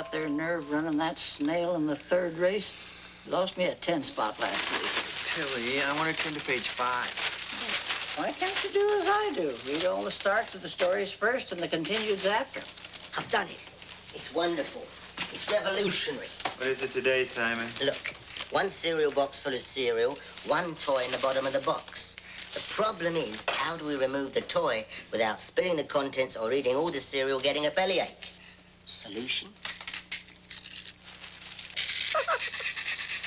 got their nerve running that snail in the third race. He lost me a 10 spot last week. Tilly, I want to turn to page 5. Why can't you do as I do? Read all the starts of the stories first and the continueds after. I've done it. It's wonderful. It's revolutionary. What is it today, Simon? Look, one cereal box full of cereal, one toy in the bottom of the box. The problem is, how do we remove the toy without spilling the contents or eating all the cereal, getting a bellyache? Solution?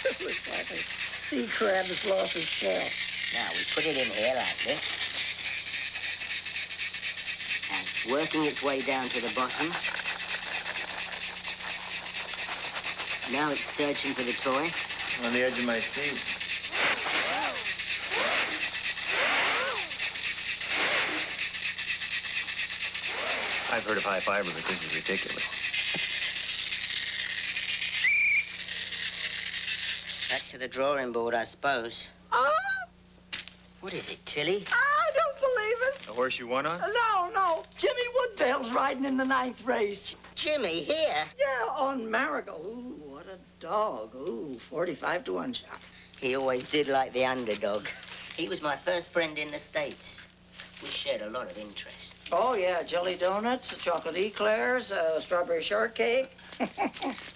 It looks like a sea crab that's lost his shell. Now, we put it in here like this. And it's working its way down to the bottom. Now it's searching for the toy. On the edge of my seat. I've heard of high fiber, but this is ridiculous. Back to the drawing board, I suppose. What is it, Tilly? I don't believe it. A horse you won on? No. Jimmy Woodvale's riding in the 9th race. Jimmy, here? Yeah, on Marigold. Ooh, what a dog. Ooh, 45 to 1 shot. He always did like the underdog. He was my first friend in the States. We shared a lot of interests. Oh, yeah, jelly donuts, chocolate eclairs, strawberry shortcake.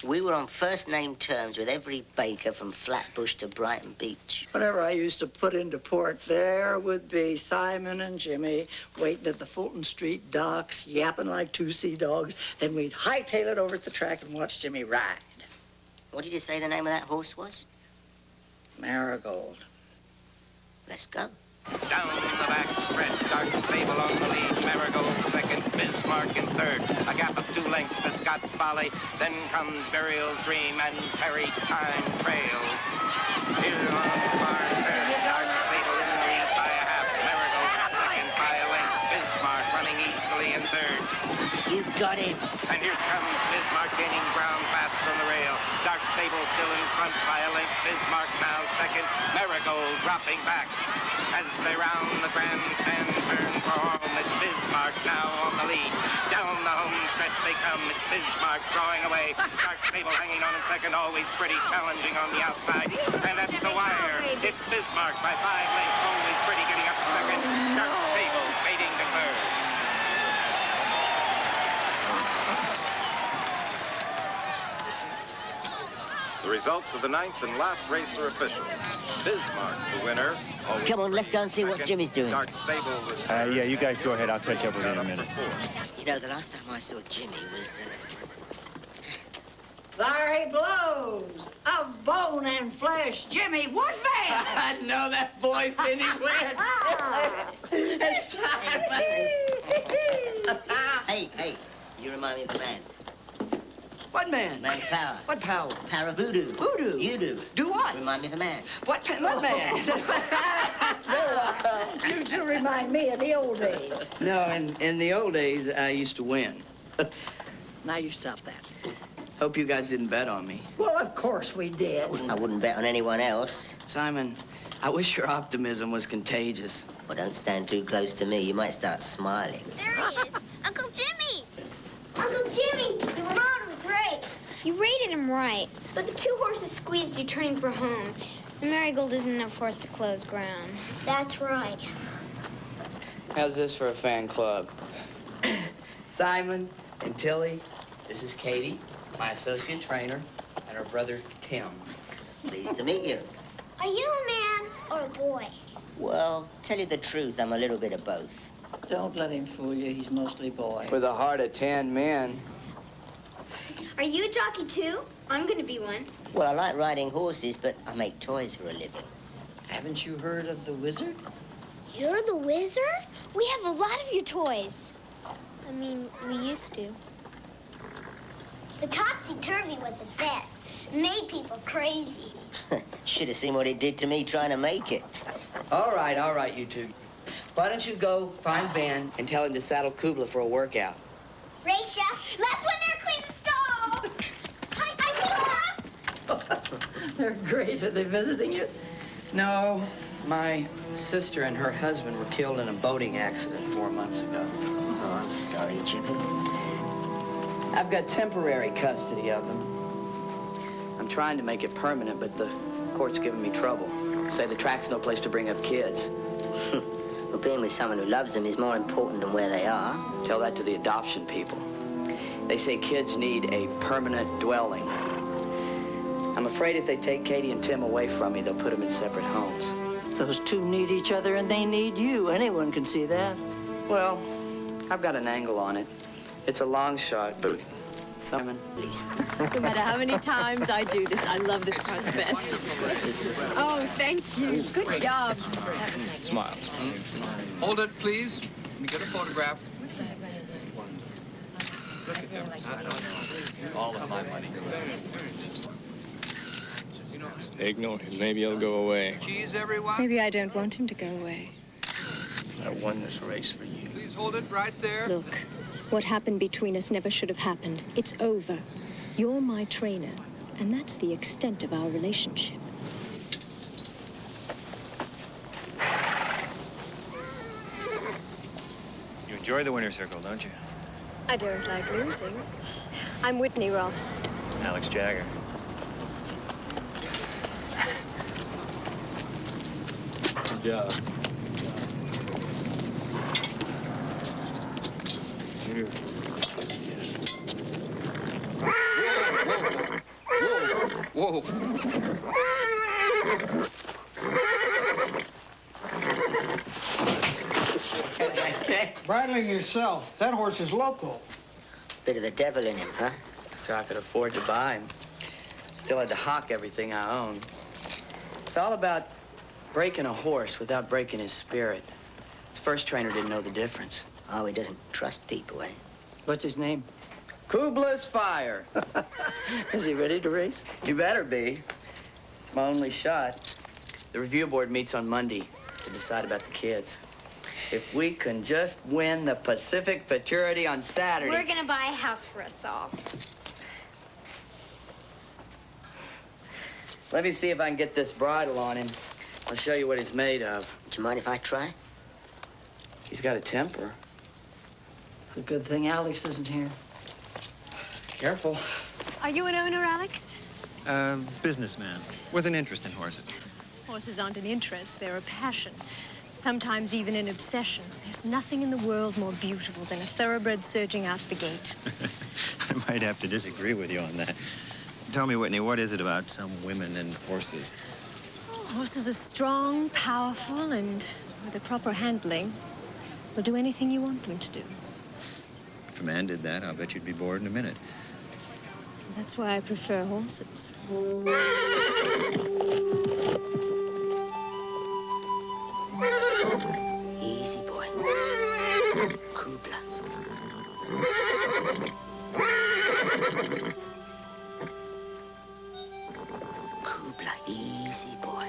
We were on first-name terms with every baker from Flatbush to Brighton Beach. Whenever I used to put into port, there would be Simon and Jimmy waiting at the Fulton Street docks, yapping like 2 sea dogs. Then we'd hightail it over at the track and watch Jimmy ride. What did you say the name of that horse was? Marigold. Let's go. Down the back stretch, Dark Sable on the lead, Marigold second, Bismarck in third. A gap of 2 lengths to Scott's Folly. Then comes Burial's Dream and Perry Time trails. Here on the far third, Dark Sable in the lead by a half. Marigold second by a length. Bismarck running easily in third. You got him. And here comes Bismarck gaining ground fast from the rail. Dark Sable still in front by a length. Bismarck now second. Marigold dropping back. As they round the grandstand turn for home, it's Bismarck now on the lead. Down the home stretch they come. It's Bismarck drawing away. Dark Sable hanging on in second, always pretty challenging on the outside. And at the wire, it's Bismarck by 5 lengths. Always pretty getting up to second. Dark Sable fading to third. The results of the 9th and last race are official. Bismarck, the winner. Come on, let's go and see what Jimmy's doing. Dark Sable was Yeah, you guys go ahead. I'll catch up with you in a minute. You know, the last time I saw Jimmy was, There he blows, of bone and flesh, Jimmy Woodvale. I know that voice anywhere. Hey, you remind me of a man. What man? Man Power. What power? Power voodoo. Voodoo? You do. Do what? Remind me of a man. What man? You two remind me of the old days. No, in the old days, I used to win. Now you stop that. Hope you guys didn't bet on me. Well, of course we did. I wouldn't bet on anyone else. Simon, I wish your optimism was contagious. Well, don't stand too close to me. You might start smiling. There he is. Uncle Jimmy! Uncle Jimmy, you rode him great. You rated him right. But the 2 horses squeezed you turning for home. The Marigold isn't enough horse to close ground. That's right. How's this for a fan club? Simon and Tilly, this is Katie, my associate trainer, and her brother, Tim. Pleased to meet you. Are you a man or a boy? Well, tell you the truth, I'm a little bit of both. Don't let him fool you. He's mostly boy. With a heart of 10 men. Are you a jockey too? I'm gonna be one. Well, I like riding horses, but I make toys for a living. Haven't you heard of the wizard? You're the wizard? We have a lot of your toys. I mean, we used to. The topsy-turvy was the best. Made people crazy. Should have seen what it did to me trying to make it. All right, you two. Why don't you go find Ben and tell him to saddle Kubla for a workout? Raisha, let's win there, clean the stove. Hi, They're great. Are they visiting you? No, my sister and her husband were killed in a boating accident 4 months ago. Oh, I'm sorry, Jimmy. I've got temporary custody of them. I'm trying to make it permanent, but the court's giving me trouble. Say the track's no place to bring up kids. Well, being with someone who loves them is more important than where they are. Tell that to the adoption people. They say kids need a permanent dwelling. I'm afraid if they take Katie and Tim away from me, they'll put them in separate homes. Those two need each other and they need you. Anyone can see that. Well, I've got an angle on it. It's a long shot, but Simon. No matter how many times I do this, I love this part the best. Oh, thank you. Good job. Smiles. Hold it, please. Let me get a photograph. Look at them. All of my money goes in. Ignore him. Maybe he'll go away. Cheese, everyone. Maybe I don't want him to go away. I won this race for you. Please hold it right there. Look, what happened between us never should have happened. It's over. You're my trainer, and that's the extent of our relationship. You enjoy the winner's circle, don't you? I don't like losing. I'm Whitney Ross. Alex Jagger. Good job. Here. Whoa. Bridling yourself. That horse is loco. Bit of the devil in him, huh? So I could afford to buy him. Still had to hock everything I own. It's all about breaking a horse without breaking his spirit. His first trainer didn't know the difference. Oh, he doesn't trust people, eh? What's his name? Kubla's Fire. Is he ready to race? You better be. It's my only shot. The review board meets on Monday to decide about the kids. If we can just win the Pacific Futurity on Saturday. We're gonna buy a house for us all. Let me see if I can get this bridle on him. I'll show you what he's made of. Do you mind if I try? He's got a temper. It's a good thing Alex isn't here. Careful. Are you an owner, Alex? Businessman with an interest in horses. Horses aren't an interest, they're a passion. Sometimes even an obsession. There's nothing in the world more beautiful than a thoroughbred surging out the gate. I might have to disagree with you on that. Tell me, Whitney, what is it about some women and horses? Oh, horses are strong, powerful, and with the proper handling, will do anything you want them to do. If a man did that, I'll bet you'd be bored in a minute. That's why I prefer horses. Easy, boy. Kubla. Kubla, easy, boy.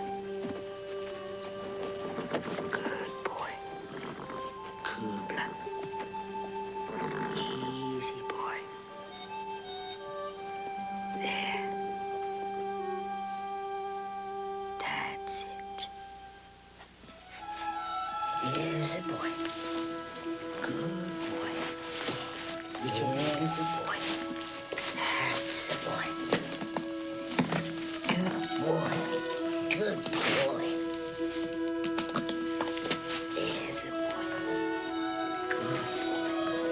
Good boy. Kubla. Easy, boy. There. That's it. Here's a boy. Good boy. Here's a boy. That's a boy. Good boy. Good boy. There's a boy. Good boy.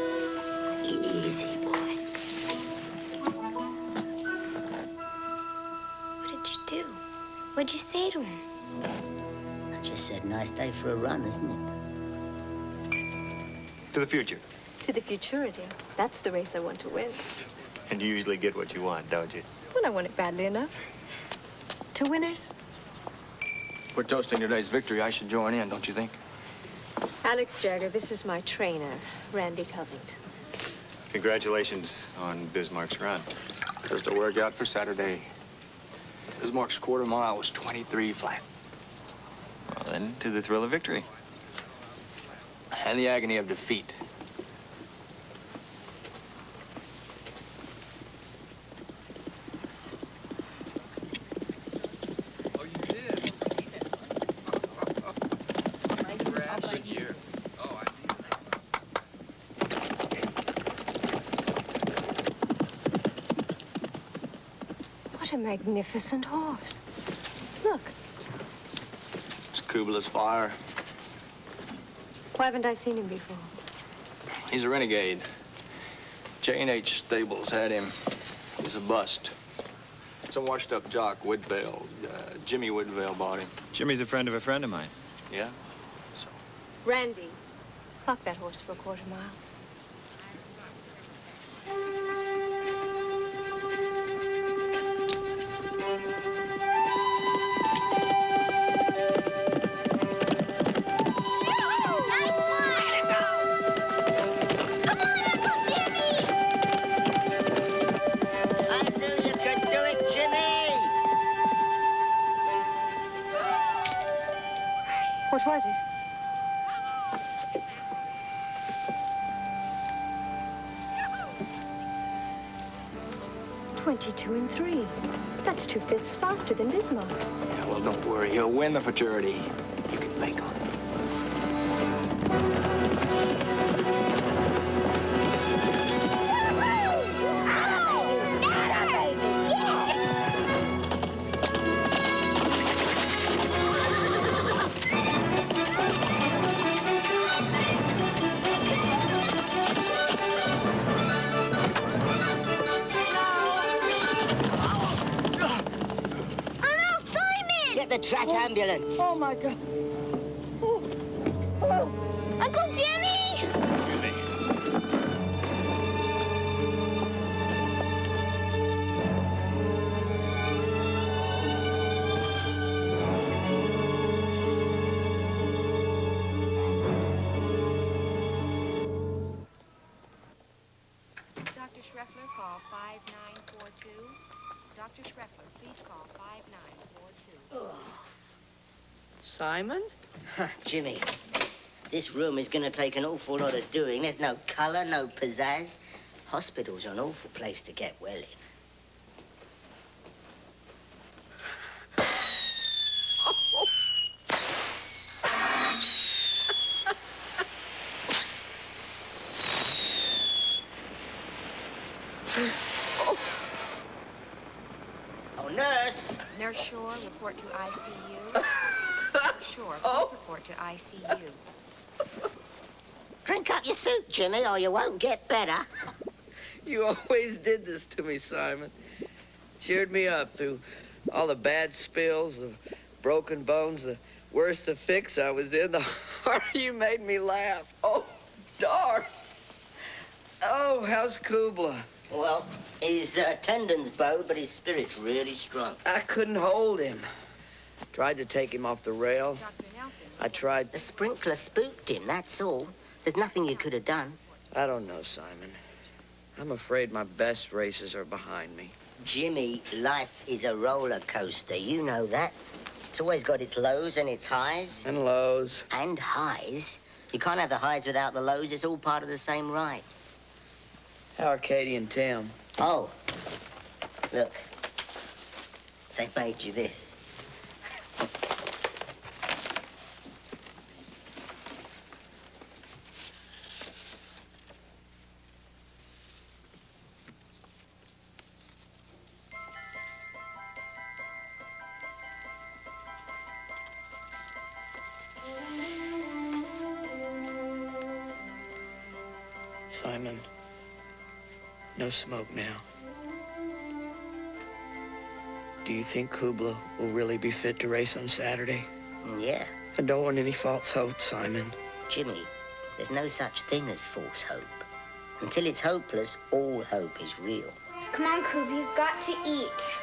Easy boy. What did you do? What'd you say to him? I just said nice day for a run, isn't it? To the future. To the futurity. That's the race I want to win. And you usually get what you want, don't you? Well, I want it badly enough. To winners. We're toasting today's victory. I should join in, don't you think? Alex Jagger, this is my trainer, Randy Covington. Congratulations on Bismarck's run. Just a workout for Saturday. Bismarck's quarter mile was 23 flat. Well, then, to the thrill of victory. And the agony of defeat. Oh, you did? Good year. Oh, I did. a magnificent horse. Look. It's Kubla's Fire. Why haven't I seen him before? He's a renegade. J&H Stables had him. He's a bust. Some washed-up jock, Woodvale. Jimmy Woodvale bought him. Jimmy's a friend of mine. Yeah? So, Randy, clock that horse for a quarter mile. What was it? $22 and 3. That's 2 fifths faster than Bismarck's. yeah, well, don't worry. He'll win the fraternity. You can bank on it. Get the track ambulance. Oh, my God. Oh. Oh. Uncle Jimmy! Jimmy. Dr. Schreffler, call 5942. Dr. Schreffler, please call 5942. Simon? Jimmy, this room is going to take an awful lot of doing. There's no colour, no pizzazz. Hospital's an awful place to get well in. Oh, nurse! Nurse Shore, report to ICU. Shore, please report to ICU. Drink up your soup, Jimmy, or you won't get better. You always did this to me, Simon. Cheered me up through all the bad spills, the broken bones, the worse the fix I was in, the harder you made me laugh. Oh, darn. Oh, how's Kubla? Well, his tendons bowed, but his spirit's really strong. I couldn't hold him. Tried to take him off the rail. Dr. Nelson. I tried. The sprinkler spooked him, that's all. There's nothing you could have done. I don't know, Simon. I'm afraid my best races are behind me. Jimmy, life is a roller coaster. You know that. It's always got its lows and its highs. And lows. And highs. You can't have the highs without the lows. It's all part of the same ride. How are Katie and Tim? Oh, look. They made you this. Simon, no smoke now. Do you think Kubla will really be fit to race on Saturday? Yeah. I don't want any false hope, Simon. Jimmy, there's no such thing as false hope. Until it's hopeless, all hope is real. Come on, Coob, you've got to eat.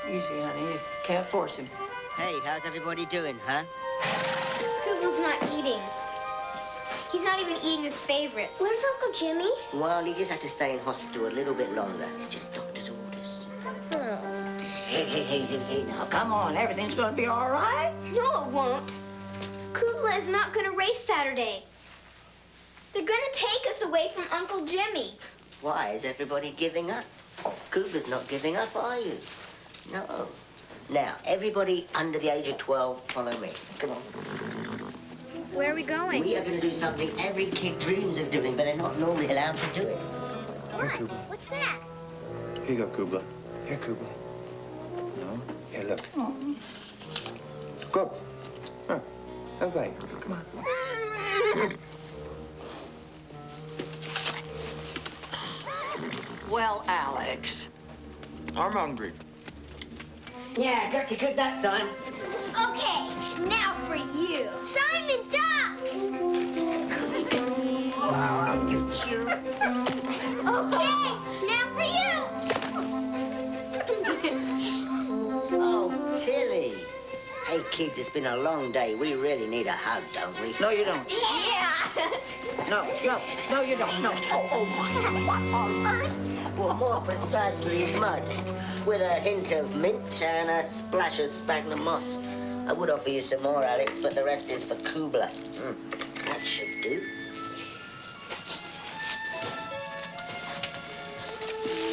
Easy, honey. You can't force him. Hey, how's everybody doing, huh? Kubla's not eating. He's not even eating his favorites. Where's Uncle Jimmy? Well, he just had to stay in hospital a little bit longer. It's just doctor's orders. Oh. Hey, now, come on. Everything's going to be all right. No, it won't. Kubla is not going to race Saturday. They're going to take us away from Uncle Jimmy. Why is everybody giving up? Cooper's not giving up, are you? No. Now, everybody under the age of 12, follow me. Come on. Where are we going? We are going to do something every kid dreams of doing, but they're not normally allowed to do it. What? What's that? Here you go, Kubla. Here, Kubla. No? Here, look. Go. Huh. Okay. Come on. Well, Alex. I'm hungry. Yeah, got you good that time. Okay, now for you. Simon Duck! Wow, I'll get you. Okay, now for you. Oh, Tilly. Hey, kids, it's been a long day. We really need a hug, don't we? No, you don't. Yeah. No, you don't. No. Oh, my. Well, more precisely, mud. With a hint of mint and a splash of sphagnum moss. I would offer you some more, Alex, but the rest is for Kubla. That should do.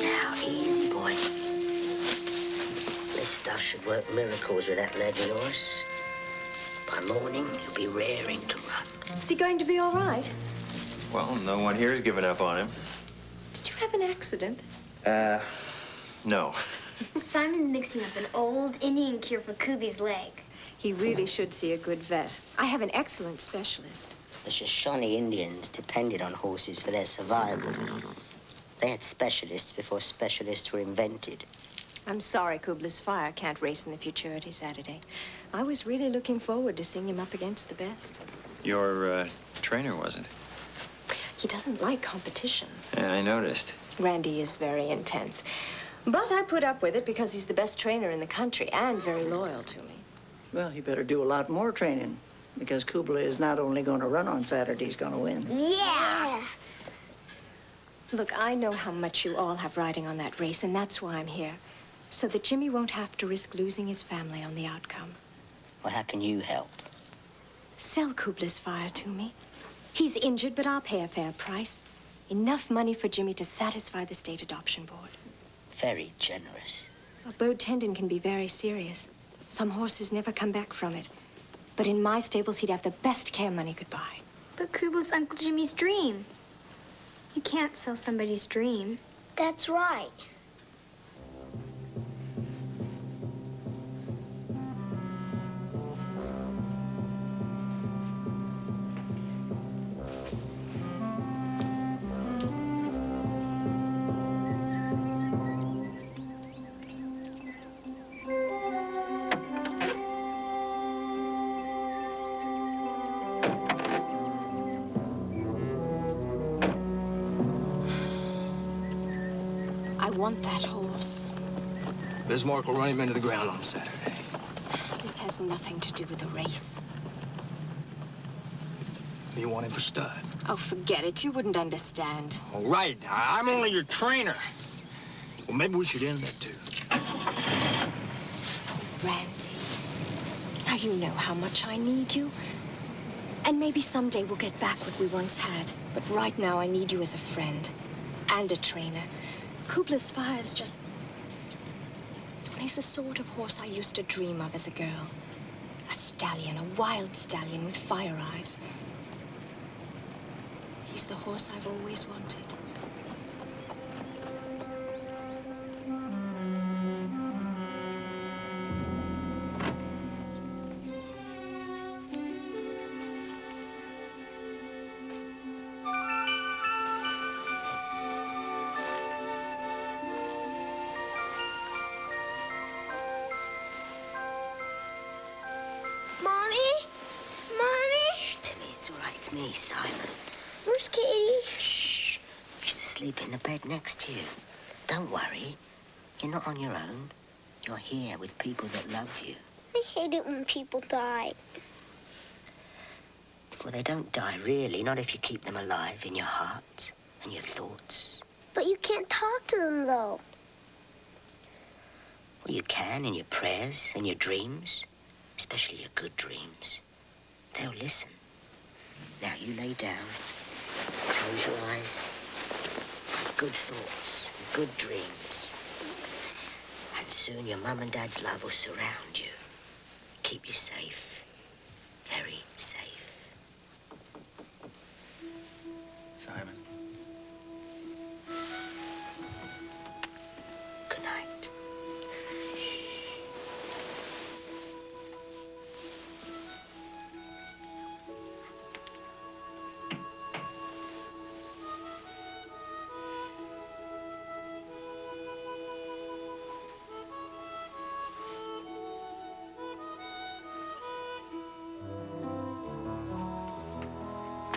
Now, easy, boy. This stuff should work miracles with that leg of yours. By morning, you'll be raring to run. Is he going to be all right? Well, no one here has given up on him. Did you have an accident? No. Simon's mixing up an old Indian cure for Kubi's leg. He really should see a good vet. I have an excellent specialist. The Shoshone Indians depended on horses for their survival. They had specialists before specialists were invented. I'm sorry Kubla's Fire can't race in the Futurity Saturday. I was really looking forward to seeing him up against the best. Your trainer wasn't. He doesn't like competition. Yeah, I noticed. Randy is very intense. But I put up with it because he's the best trainer in the country and very loyal to me. Well, he better do a lot more training because Kubla is not only going to run on Saturday, he's going to win. Yeah. Look, I know how much you all have riding on that race, and that's why I'm here. So that Jimmy won't have to risk losing his family on the outcome. Well, how can you help? Sell Kubla's Fire to me. He's injured, but I'll pay a fair price. Enough money for Jimmy to satisfy the state adoption board. Very generous. A bowed tendon can be very serious. Some horses never come back from it. But in my stables, he'd have the best care money could buy. But Kubla's Uncle Jimmy's dream. You can't sell somebody's dream. That's right. I want that horse. Bismarck will run him into the ground on Saturday. This has nothing to do with the race. You want him for stud? Oh, forget it. You wouldn't understand. All right, I'm only your trainer. Well, maybe we should end that, too. Randy, now you know how much I need you. And maybe someday we'll get back what we once had. But right now, I need you as a friend and a trainer. Kubla's Fire is just... Well, he's the sort of horse I used to dream of as a girl. A stallion, a wild stallion with fire eyes. He's the horse I've always wanted. Mommy? Mommy? Shh, Timmy, it's all right. It's me, Simon. Where's Katie? Shh. She's asleep in the bed next to you. Don't worry. You're not on your own. You're here with people that love you. I hate it when people die. Well, they don't die, really. Not if you keep them alive in your heart and your thoughts. But you can't talk to them, though. Well, you can in your prayers and your dreams. Especially your good dreams. They'll listen. Now, you lay down. Close your eyes. Have good thoughts and good dreams. And soon your mum and dad's love will surround you. Keep you safe. Very safe. Simon. Good night. Shh.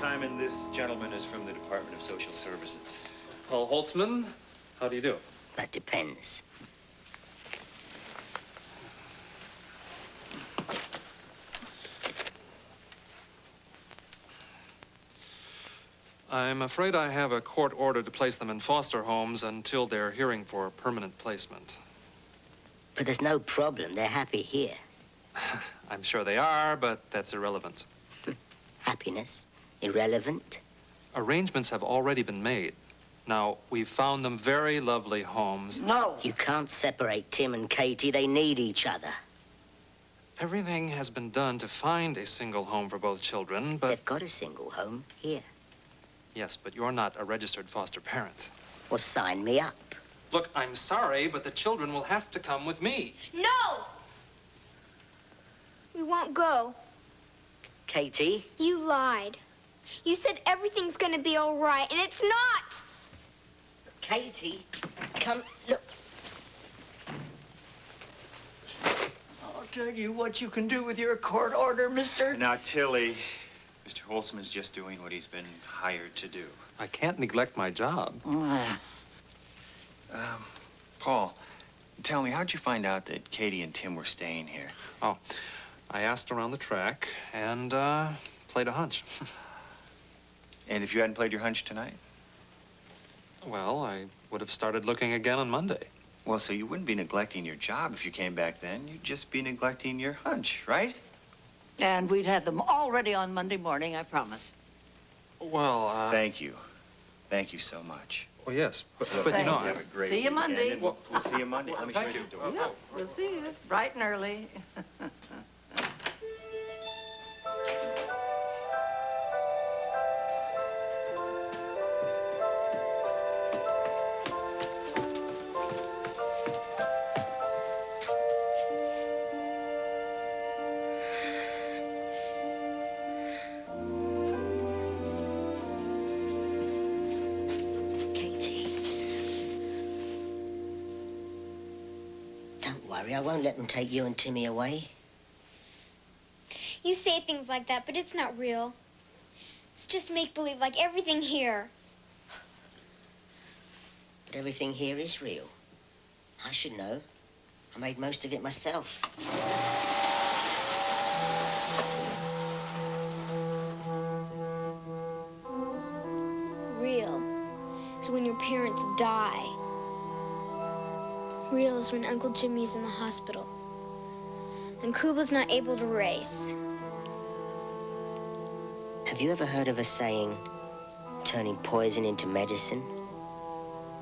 Simon, this gentleman is from the Department of Social Services. Paul Holtzman, how do you do? That depends. I'm afraid I have a court order to place them in foster homes until they're hearing for permanent placement. But there's no problem. They're happy here. I'm sure they are, but that's irrelevant. Happiness? Irrelevant? Arrangements have already been made. Now, we've found them very lovely homes. No. You can't separate Tim and Katie. They need each other. Everything has been done to find a single home for both children, but... They've got a single home here. Yes, but you're not a registered foster parent. Well, sign me up. Look, I'm sorry, but the children will have to come with me. No! We won't go. Katie? You lied. You said everything's gonna be all right, and it's not! Katie, come, look. I'll tell you what you can do with your court order, mister. Now, Tilly, Mr. Holtzman's just doing what he's been hired to do. I can't neglect my job. Paul, tell me, how'd you find out that Katie and Tim were staying here? Oh, I asked around the track and played a hunch. And if you hadn't played your hunch tonight? Well, I would have started looking again on Monday. Well, so you wouldn't be neglecting your job if you came back then. You'd just be neglecting your hunch, right? And we'd have them all ready on Monday morning, I promise. Well, Thank you. Thank you so much. Well, yes, but Look, you know, have a great See you weekend, Monday. and we'll see you Monday. Let me show thank you you. the door. Yeah, we'll see you bright and early. Katie. Don't worry, I won't let them take you and Timmy away. You say things like that, but it's not real. It's just make-believe, like everything here. But everything here is real. I should know. I made most of it myself. Real is when your parents die. Real is when Uncle Jimmy's in the hospital. And Kuba's not able to race. Have you ever heard of a saying, turning poison into medicine?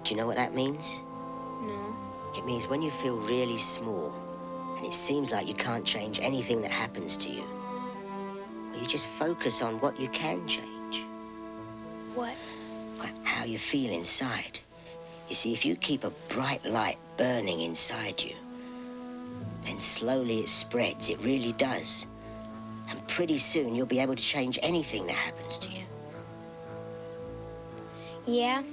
Do you know what that means? No. It means when you feel really small and it seems like you can't change anything that happens to you, well, you just focus on what you can change. What? Well, how you feel inside. You see, if you keep a bright light burning inside you, then slowly it spreads. It really does. And pretty soon you'll be able to change anything that happens to you. Yeah?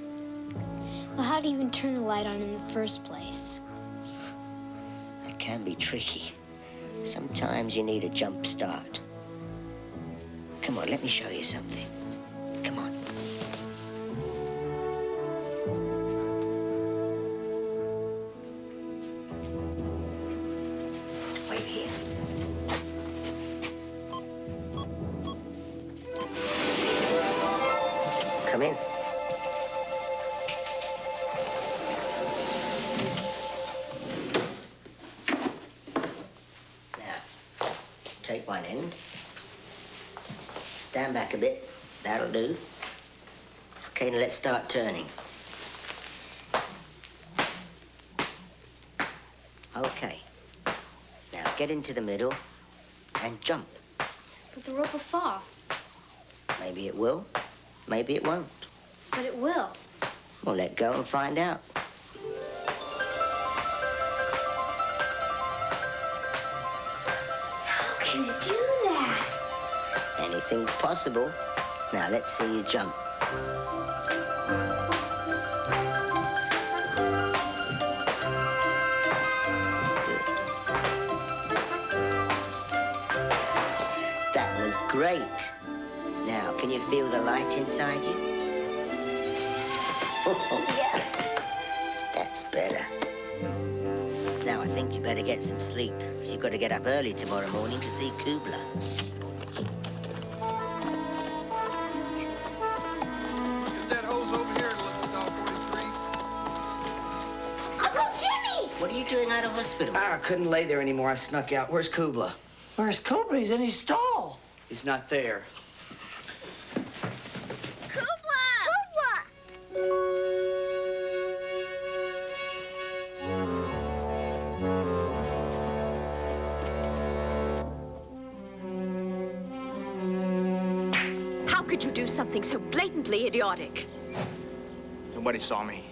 Well, how do you even turn the light on in the first place? That can be tricky. Sometimes you need a jump start. Come on, let me show you something. Come on. Wait here. Come in. Now, take one end. Stand back a bit. That'll do. Okay, now let's start turning. Okay. Now get into the middle and jump. But the rope will fall. Maybe it will, maybe it won't. But it will. Well, let go and find out. How can you do that? Anything's possible. Now let's see you jump. That's good. That was great. Now, can you feel the light inside you? Yes. That's better. Now, I think you better get some sleep. You've got to get up early tomorrow morning to see Kubla. Is that hose over here at stall 43? Uncle Jimmy! What are you doing out of hospital? I couldn't lay there anymore. I snuck out. Where's Kubla? Where's Cobra? He's in his stall. He's not there. Kubla! How could you do something so blatantly idiotic? Nobody saw me.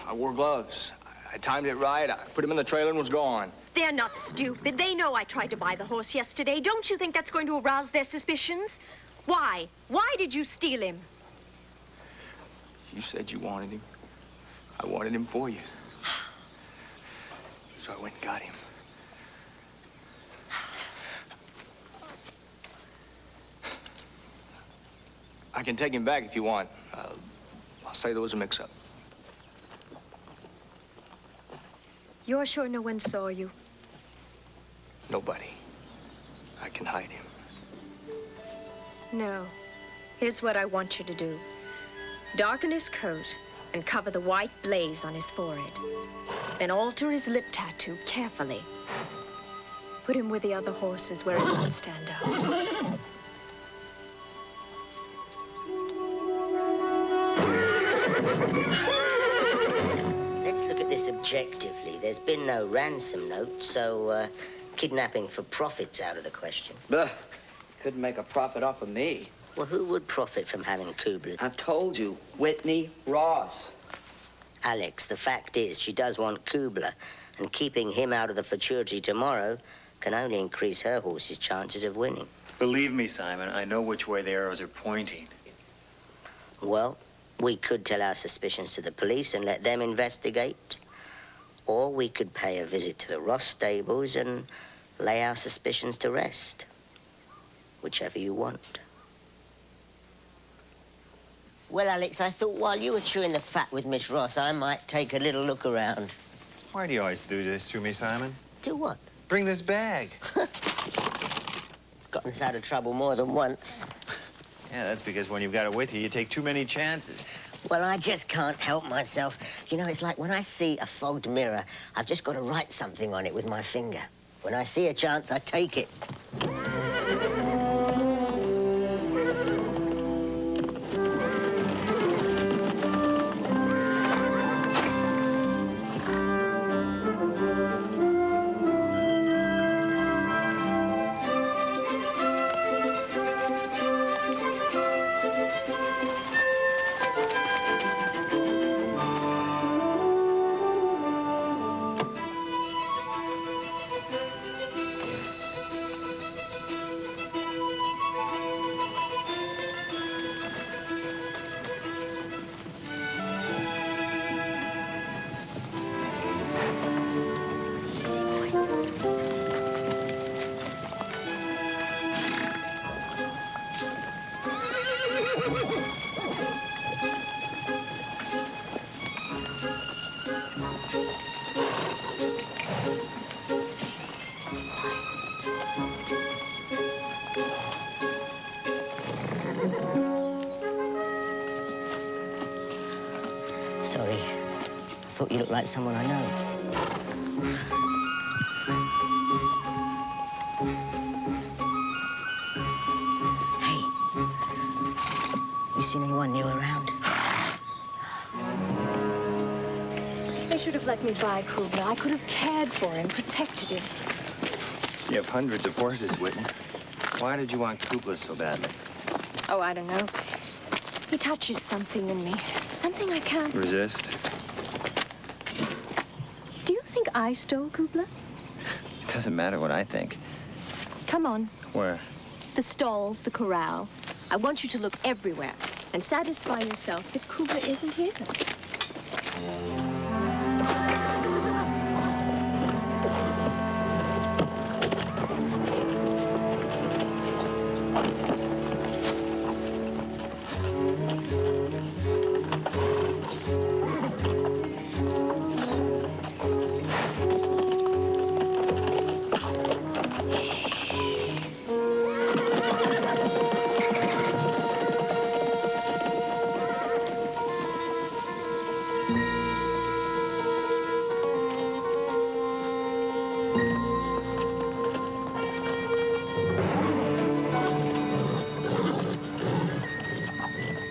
I wore gloves. I timed it right. I put him in the trailer and was gone. They're not stupid. They know I tried to buy the horse yesterday. Don't you think that's going to arouse their suspicions? Why? Why did you steal him? You said you wanted him. I wanted him for you. So I went and got him. I can take him back if you want. I'll say there was a mix-up. You're sure no one saw you? Nobody. I can hide him. No. Here's what I want you to do. Darken his coat and cover the white blaze on his forehead. Then alter his lip tattoo carefully. Put him with the other horses where he won't stand out. Let's look at this objectively. There's been no ransom note, so kidnapping for profit's out of the question. Bah, couldn't make a profit off of me. Well, who would profit from having Kubla? I've told you, Whitney Ross. Alex, the fact is she does want Kubla, and keeping him out of the futurity tomorrow can only increase her horse's chances of winning. Believe me, Simon, I know which way the arrows are pointing. Well, we could tell our suspicions to the police and let them investigate. Or we could pay a visit to the Ross stables and lay our suspicions to rest. Whichever you want. Well, Alex, I thought while you were chewing the fat with Miss Ross, I might take a little look around. Why do you always do this to me, Simon? Do what? Bring this bag. It's gotten us out of trouble more than once. Yeah, that's because when you've got it with you, you take too many chances. Well, I just can't help myself. You know, it's like when I see a fogged mirror, I've just got to write something on it with my finger. When I see a chance, I take it. Sorry. I thought you looked like someone I know. Hey. You seen anyone new around? They should have let me buy Kubla. I could have cared for him, protected him. You have hundreds of horses, Whitney. Why did you want Kubla so badly? Oh, I don't know. He touches something in me. Something I can't... Resist? Do you think I stole Kubla? It doesn't matter what I think. Come on. Where? The stalls, the corral. I want you to look everywhere and satisfy yourself that Kubla isn't here.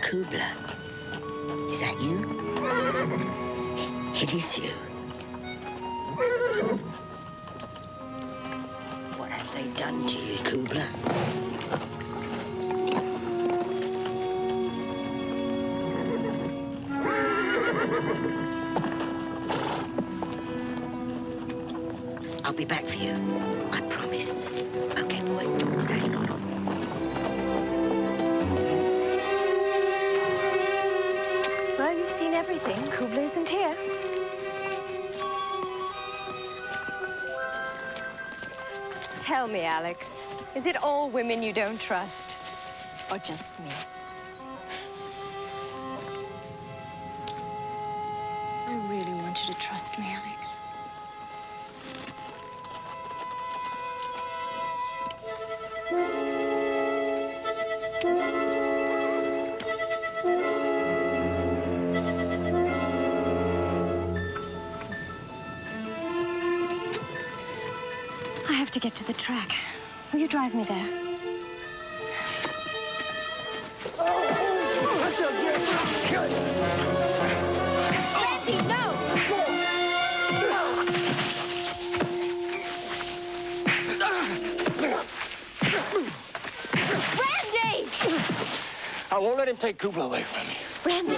Kubla. Is that you? It is you. What have they done to you, Kubla? I'll be back for you. I promise. Okay, boy. Stay. Well, you've seen everything. Kubla isn't here. Tell me, Alex, is it all women you don't trust? Or just me? I really want you to trust me, Alex. I have to get to the track. Will you drive me there? Randy, no! Randy! I won't let him take Kubla away from me. Randy!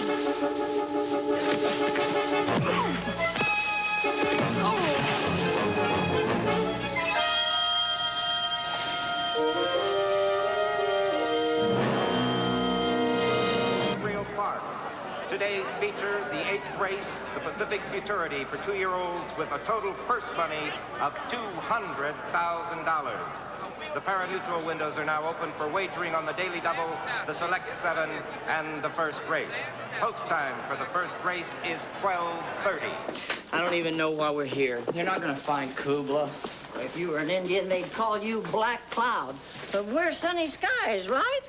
Real Park. Today's feature, the 8th race, the Pacific Futurity for 2-year-olds with a total purse money of $200,000. The pari-mutuel windows are now open for wagering on the Daily Double, the Select 7, and the first race. Post time for the first race is 12:30. I don't even know why we're here. You're not gonna find Kubla. If you were an Indian, they'd call you Black Cloud. But we're sunny skies, right?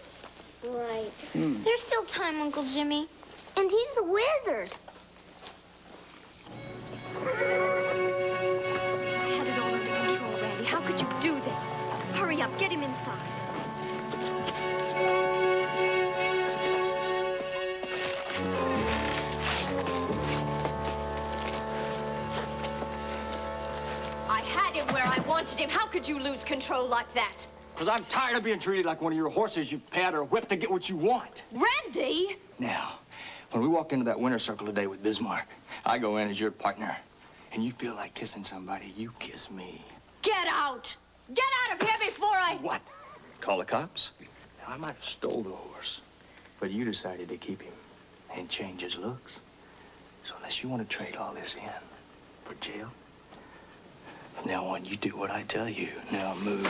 Right. There's still time, Uncle Jimmy. And he's a wizard. I had it all under control, Randy. How could you do this? Hurry up, get him inside. I had him where I wanted him. How could you lose control like that? Because I'm tired of being treated like one of your horses you pad or whip to get what you want. Randy! Now, when we walk into that winner's circle today with Bismarck, I go in as your partner, and you feel like kissing somebody, you kiss me. Get out! Get out of here before I... What? Call the cops? Now, I might have stole the horse, but you decided to keep him and change his looks. So unless you want to trade all this in for jail, from now on, you do what I tell you. Now move.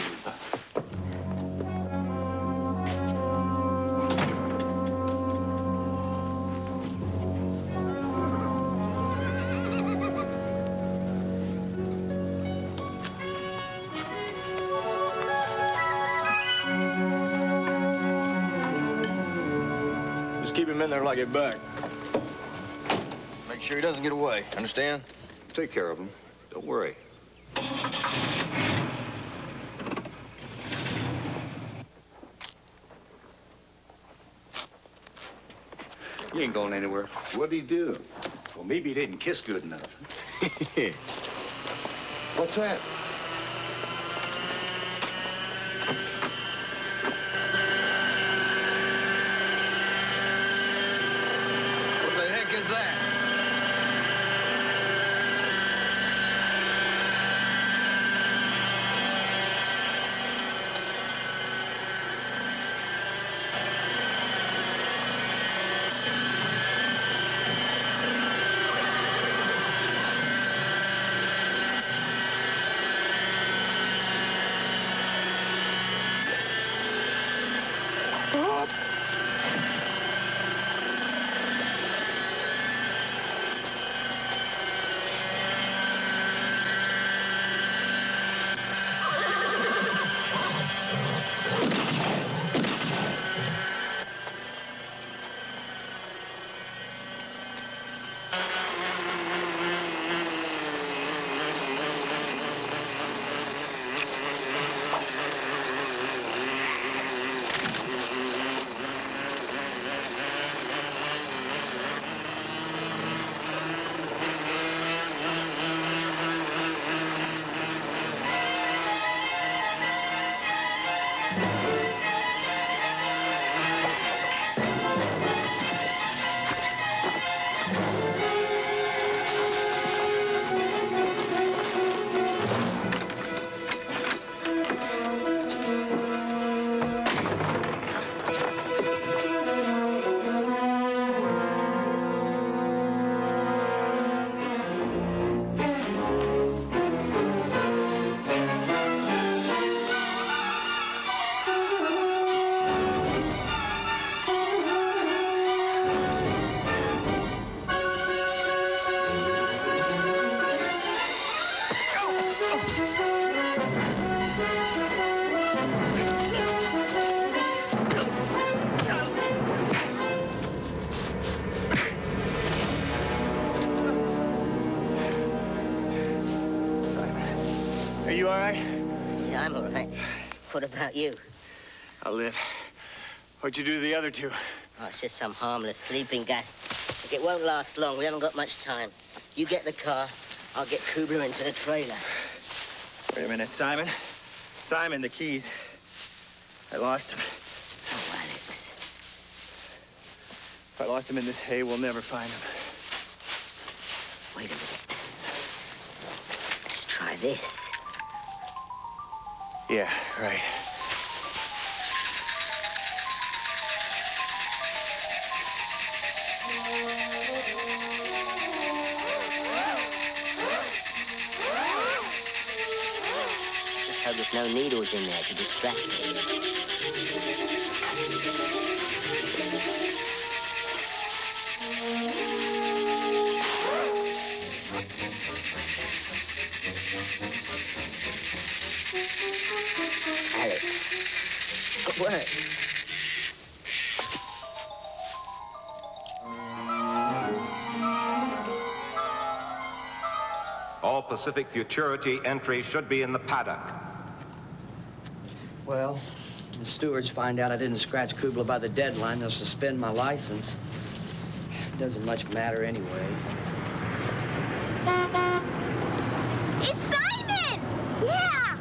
Just keep him in there till I get back. Make sure he doesn't get away. Understand? Take care of him. Don't worry. You ain't going anywhere. What'd he do? Well, maybe he didn't kiss good enough. What's that? What the heck is that? Are you all right? Yeah, I'm all right. What about you? I'll live. What'd you do to the other two? Oh, it's just some harmless sleeping gas. Look, it won't last long. We haven't got much time. You get the car. I'll get Kubler into the trailer. Wait a minute, Simon. Simon, the keys. I lost them. Oh, Alex. If I lost them in this hay, we'll never find them. Wait a minute. Let's try this. Yeah, right. Just hope there's no needles in there to distract me. Alex, it works. All Pacific Futurity entries should be in the paddock. Well, the stewards find out I didn't scratch Kubler by the deadline, they'll suspend my license. Doesn't much matter anyway. It's Simon! Yeah!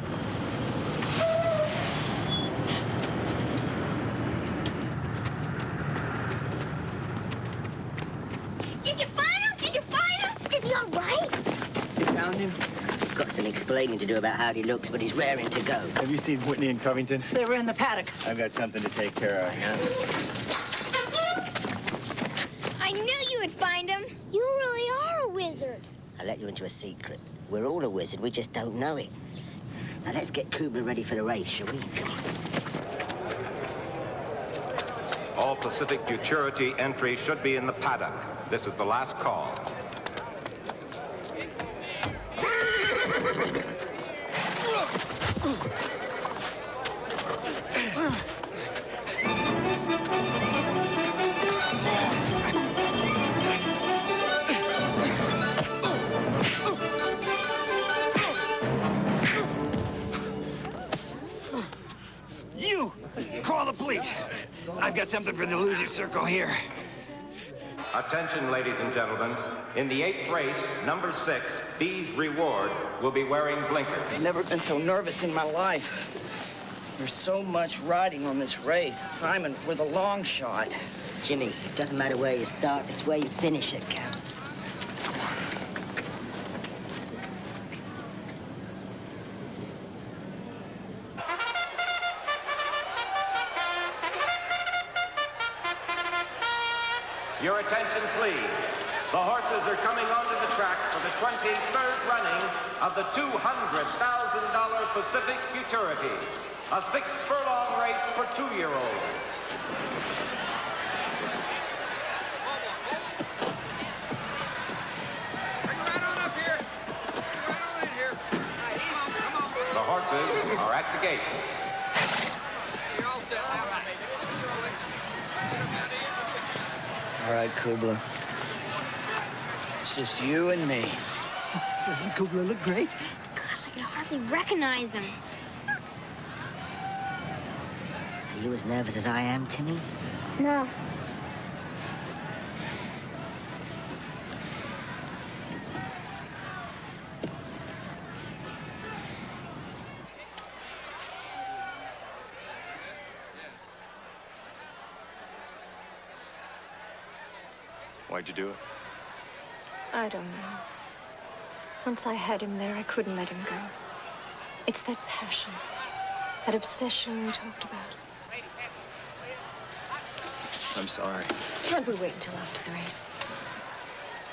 Did you find him? Did you find him? Is he all right? You found him? Got some explaining to do about how he looks, but he's raring to go. Have you seen Whitney and Covington? They were in the paddock. I've got something to take care of. I knew you would find him. You really are a wizard. I'll let you into a secret. We're all a wizard, we just don't know it. Now let's get Kubler ready for the race, shall we? All Pacific Futurity entries should be in the paddock. This is the last call. You! Call the police. I've got something for the loser circle here. Attention, ladies and gentlemen. In the 8th race, number 6, B's Reward, will be wearing blinkers. I've never been so nervous in my life. There's so much riding on this race. Simon, we're the long shot. Jimmy, it doesn't matter where you start, it's where you finish that counts. Your attention, please. The horses are coming onto the track for the 23rd running of the $200,000 Pacific Futurity, a 6-furlong race for 2-year-olds. The horses are at the gate. All right, Kubler. It's just you and me. Doesn't Kubler look great? Gosh, I could hardly recognize him. Are you as nervous as I am, Timmy? No. Why'd you do it? I don't know. Once I had him there, I couldn't let him go. It's that passion, that obsession we talked about. I'm sorry. Can't we wait until after the race?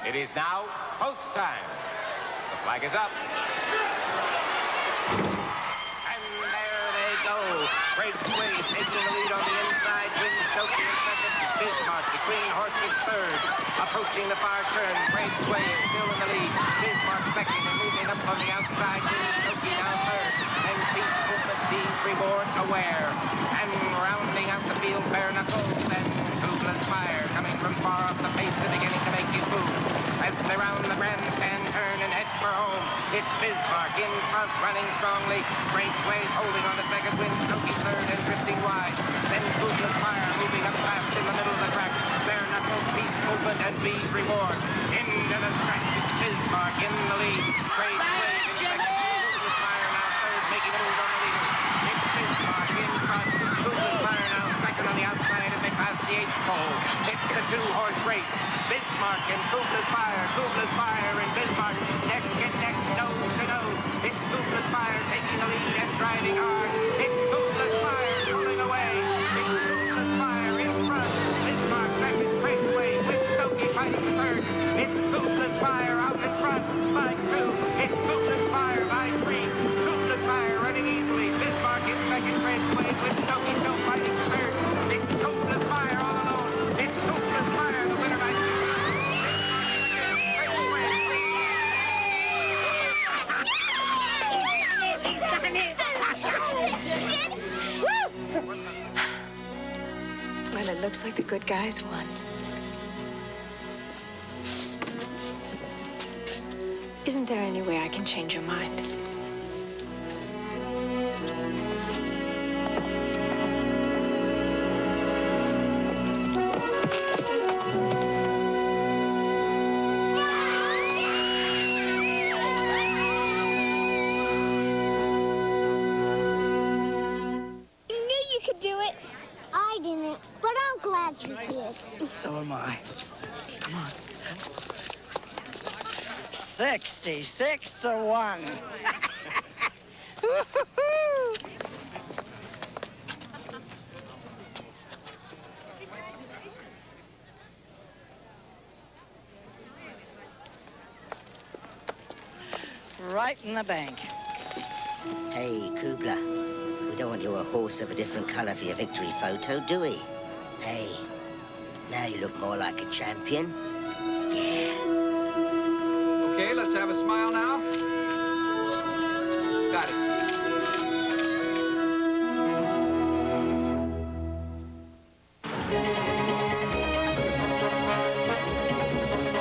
It is now post time. The flag is up. And there they go. Breakaway taking the lead on the inside. Winstokey in second. Bismarck, the green horse, is third. Approaching the far turn. Breakaway is still in the lead. Bismarck second and moving up on the outside. Winstokey now third. And Peace Movement, Dean's Reward, Aware. And rounding out the field, Bare Knuckles and Kubler's Fire coming from far off the pace and beginning to make his move. as they round the grandstand turn and head for home. It's Bismarck in front, running strongly. Braithwaite holding on to second, Winstokey third and drifting wide. Then Kubla's Fire moving up fast in the middle of the track. Bare knuckle, peace movement, and B's reward. Into the stretch, it's Bismarck in the lead. Braithwaite in second. Kubla's Fire now third, making a move on the leader. It's Bismarck in front. Kubla's Fire now second on the outside as they pass the 8th pole. It's a two-horse race. Bismarck and Kubla's Fire. Kubla's Fire and Bismarck neck and neck, nose to nose. It's Kubla's Fire taking the lead and driving hard. It's Kubla's Fire pulling away. It's Kubla's Fire in front. Bismarck second, Braithwaite, Winstokey fighting for third. It's Kubla's Fire out in front by 2. It's Kubla's Fire by 3. Kubla's Fire running easily. Bismarck in second, Braithwaite, Winstokey still fighting for third. It's Kubla's Fire all alone. It's Kubla's Fire, the winner by 2. Well, it looks like the good guys won. Isn't there any way I can change your mind? You knew you could do it. I didn't, but I'm glad you did. So am I. Come on. 66 to 1. Right in the bank. Hey, Kubla. We don't want your horse of a different color for your victory photo, do we? Hey, now you look more like a champion. Yeah. Okay, let's have a smile now. Got it.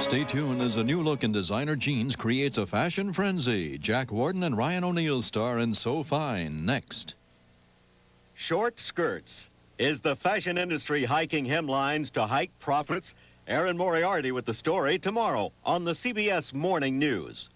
Stay tuned as a new look in designer jeans creates a fashion frenzy. Jack Warden and Ryan O'Neal star in So Fine next. Short skirts. Is the fashion industry hiking hemlines to hike profits? Aaron Moriarty with the story tomorrow on the CBS Morning News.